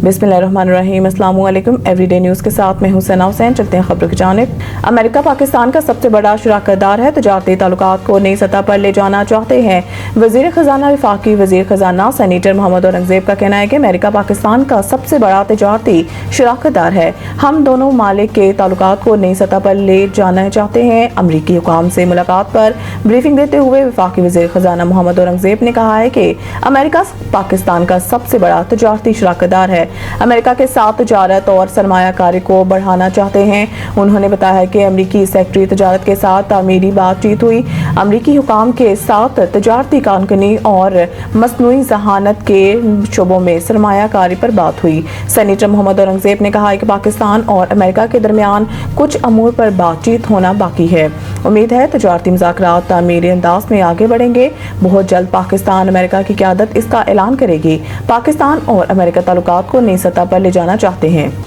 बिस्मिल्लाहिर्रहमानिर्रहीम, अस्सलामु अलैकुम। एवरीडे न्यूज़ के साथ मैं हूं सना हुसैन। चलते हैं खबरों की जानिब। अमेरिका पाकिस्तान का सबसे बड़ा शराकतदार है, तजारती ताल्लुकात को नई सतह पर ले जाना चाहते हैं। वज़ीर ख़जाना वफाकी वज़ीर ख़जाना सेनेटर मोहम्मद औरंगज़ेब का कहना है कि अमेरिका पाकिस्तान का सबसे बड़ा तजारती शराकतदार है। हम दोनों मालिक के ताल्लुकात को नई सतह पर ले जाना चाहते हैं। अमरीकी हुकाम से मुलाकात पर ब्रीफिंग देते हुए वफाकी वज़ीर ख़जाना मोहम्मद औरंगज़ेब ने कहा है कि अमेरिका पाकिस्तान का सबसे बड़ा तजारती शराकतदार है। अमेरिका के साथ तजारत और सरमायाकारी को बढ़ाना चाहते हैं। उन्होंने बताया कि अमरीकी सेक्रेटरी तजारत के साथ तामीरी बातचीत हुई। अमरीकी हुकाम के साथ तजारती कानूनी और मसनूई जहानत के शोबों में सरमायाकारी पर बात हुई। सेनेटर मोहम्मद औरंगज़ेब ने कहा कि पाकिस्तान और अमेरिका के दरमियान कुछ अमूर पर बातचीत होना बाकी है। उम्मीद है तजारती मुज़ाकरात तामीरी अंदाज में आगे बढ़ेंगे। बहुत जल्द पाकिस्तान अमेरिका की क़यादत इसका ऐलान करेगी। पाकिस्तान और अमेरिका ताल्लुकात को नई सतह पर ले जाना चाहते हैं।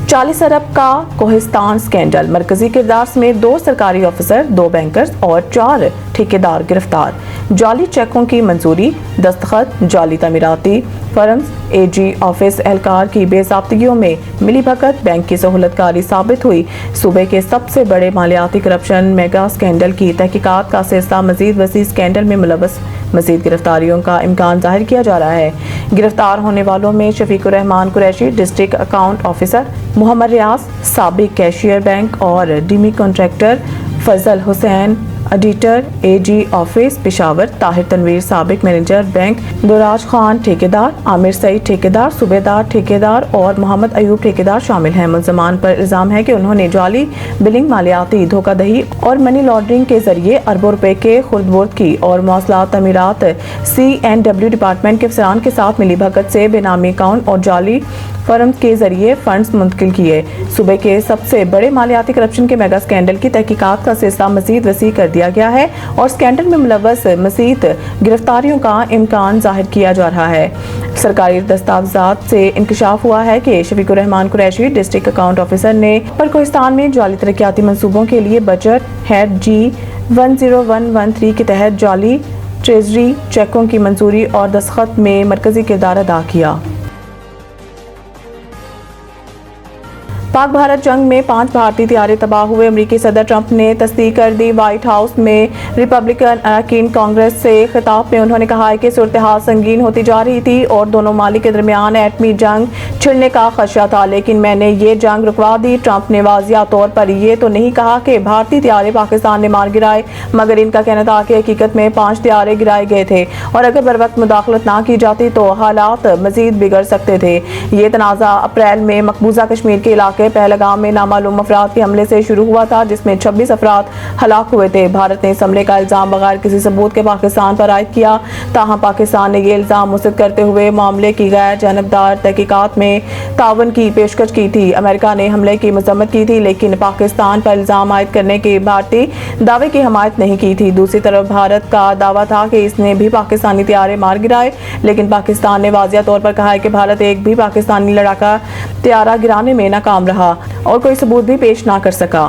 40 अरब का कोहिस्तान स्कैंडल, मरकजी किरदार में 2 सरकारी ऑफिसर, 2 बैंकर्स और 4 ठेकेदार गिरफ्तार। जाली चेकों की मंजूरी, दस्तखत, जाली तमीराती फर्म्स, एजी ऑफिस एहलकार की बेज़ाब्तियों में मिली भगत, बैंक की सहूलतकारी साबित हुई। सूबे के सबसे बड़े मालियाती करप्शन मेगा स्कैंडल की तहकीकात का सिलसिला मजीद वसी स्कैंडल में मुलव्वस। मजीद गिरफ्तारियों का इम्कान जाहिर किया जा रहा है। गिरफ्तार होने वालों में Shafiqur Rahman Qureshi, district account officer, Mohammad Riaz, साबिक कैशियर बैंक और डीमी contractor, Fazal Hussain, editor, AG office Peshawar, Tahir Tanveer, साबिक मैनेजर बैंक, दुराज खान ठेकेदार, आमिर सईद ठेकेदार, सूबेदार ठेकेदार और मोहम्मद अयूब ठेकेदार शामिल हैं। मुल्ज़मान पर इल्ज़ाम है कि उन्होंने जाली बिलिंग, मालियाती धोखाधड़ी और मनी लॉन्ड्रिंग के जरिए अरबों रुपए के खुर्द-बुर्द की और मौसलात तमीरात CNW डिपार्टमेंट के अफसरान के साथ मिली भगत से बेनामी अकाउंट और जाली फर्म के जरिए फंड्स मुंतकिल किए। सूबे के सबसे बड़े मालियाती करप्शन के मेगा स्कैंडल की तहकीकात का सिलसिला मजीद वसी कर दिया गया है और स्कैंडल में मुलव्वस मज़ीद गिरफ्तारियों का इम्कान जाहिर किया जा रहा है। सरकारी दस्तावेज़ात से इंकशाफ हुआ है कि Shafiqur Rahman Qureshi, district account officer ने कोहिस्तान में जाली तरक्याती मंसूबों के लिए बजट हेड G10113 के तहत जाली ट्रेजरी चेकों की मंजूरी और दस्तखत में मरकजी किरदार अदा किया। पाक भारत जंग में 5 भारतीय तैयारे तबाह हुए। अमरीकी सदर ट्रंप ने तस्दीक कर दी। व्हाइट हाउस में रिपब्लिकन अरकान कांग्रेस से खिताब में उन्होंने कहा है कि सूरत हाल संगीन होती जा रही थी और दोनों मालिक के दरमियान एटमी जंग छिड़ने का खदशा था, लेकिन मैंने ये जंग रुकवा दी। ट्रंप ने वाज़िया तौर पर ये तो नहीं कहा कि भारतीय तैयारे पाकिस्तान ने मार गिराए, मगर इनका कहना था कि हकीकत में 5 तैयारे गिराए गए थे और अगर बर वक्त मुदाखलत ना की जाती तो हालात मजीद बिगड़ सकते थे। ये तनाज़ा अप्रैल में मकबूजा कश्मीर के इलाके पहलगाम में नामालूम अफराद के हमले से शुरू हुआ था, जिसमें 26 अफराद हलाक हुए थे। भारत ने इस हमले का इल्जाम बगैर किसी सबूत के पाकिस्तान पर आयद किया। ताहम पाकिस्तान ने ये इल्जाम मुस्तरद करते हुए मामले की गैर जानबदार तहकीकात में तावन की पेशकश की थी। अमेरिका ने हमले की मजम्मत की थी, लेकिन पाकिस्तान पर इल्जाम आयद करने के भारतीय दावे की हमायत नहीं की थी। दूसरी तरफ भारत का दावा था कि इसने भी पाकिस्तानी तैयारे मार गिराए, लेकिन पाकिस्तान ने वाज़िया तौर पर कहा है कि भारत एक भी पाकिस्तानी लड़ाका तैयारा गिराने में नाकाम रहा और कोई सबूत भी पेश ना कर सका।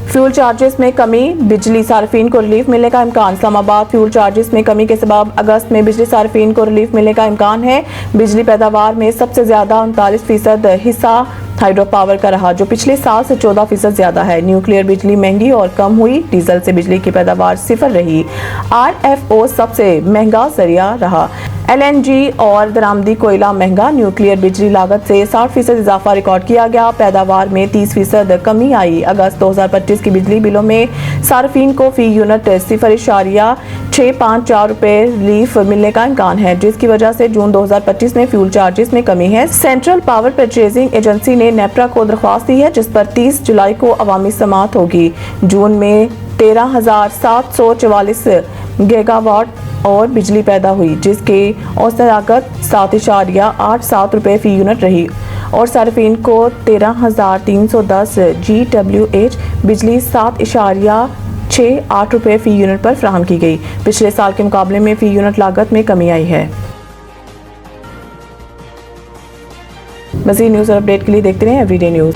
फ्यूल चार्जेस में कमी, बिजली सार्फिन को रिलीफ मिलने का इम्कान। इस्लामाबाद फ्यूल चार्जेस में कमी के सबब अगस्त में बिजली सार्फिन को रिलीफ मिलने का इम्कान है। बिजली पैदावार में सबसे ज्यादा 39% हिस्सा हाइड्रो पावर का रहा, जो पिछले साल से 14% ज्यादा है। न्यूक्लियर बिजली महंगी और कम हुई। डीजल से बिजली की पैदावार 0 रही। RFO सबसे महंगा जरिया रहा। LNG और दरामदी कोयला महंगा। न्यूक्लियर बिजली लागत से 60% इजाफा रिकॉर्ड किया गया। पैदावार में 30% कमी आई। अगस्त 2025 की बिजली बिलों में सार्फिन को फी यूनिट 0.654 रुपए रिलीफ मिलने का इम्कान है, जिसकी वजह से जून 2025 में फ्यूल चार्जेस में कमी है। सेंट्रल पावर परचेजिंग एजेंसी ने नेपरा को दरख्वास्त दी है, जिस पर 30 जुलाई को अवामी समाअत होगी। जून में 13,744 गीगावाट और बिजली पैदा हुई, जिसकी औसत लागत 7.87 रुपए फी यूनिट रही और सार्फिन को 13,310 GWH बिजली 7.68 रुपए फी यूनिट पर फराहम की गई। पिछले साल के मुकाबले में फी यूनिट लागत में कमी आई है। मज़ीद न्यूज़ और अपडेट के लिए देखते रहें एवरीडे न्यूज़।